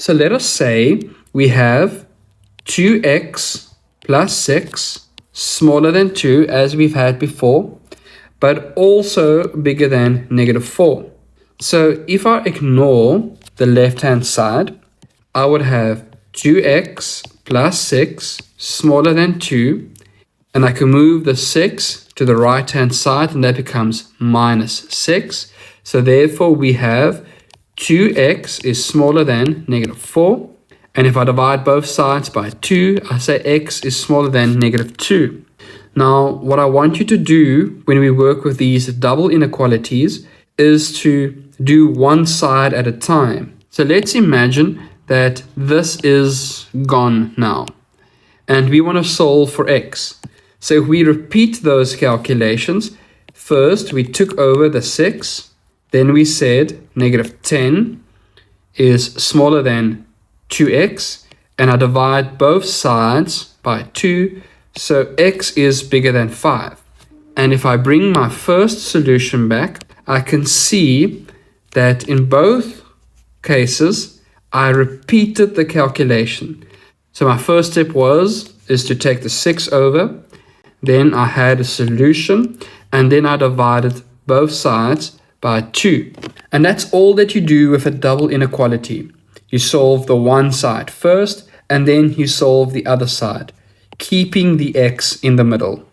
So let us say we have 2x plus 6 smaller than 2 as we've had before, but also bigger than negative 4. So if I ignore the left-hand side, I would have 2x plus 6 smaller than 2, and I can move the 6 to the right-hand side, and that becomes minus 6. So therefore we have 2x is smaller than negative 4. And if I divide both sides by 2, I say x is smaller than negative 2. Now, what I want you to do when we work with these double inequalities is to do one side at a time. So let's imagine that this is gone now, and we want to solve for x. So if we repeat those calculations, first we took over the 6, then we said negative 10 is smaller than 2x, and I divide both sides by 2, so x is bigger than 5. And if I bring my first solution back, I can see that in both cases, I repeated the calculation. So my first step is to take the 6 over, then I had a solution, and then I divided both sides by 2. And that's all that you do with a double inequality. You solve the one side first, and then you solve the other side, keeping the x in the middle.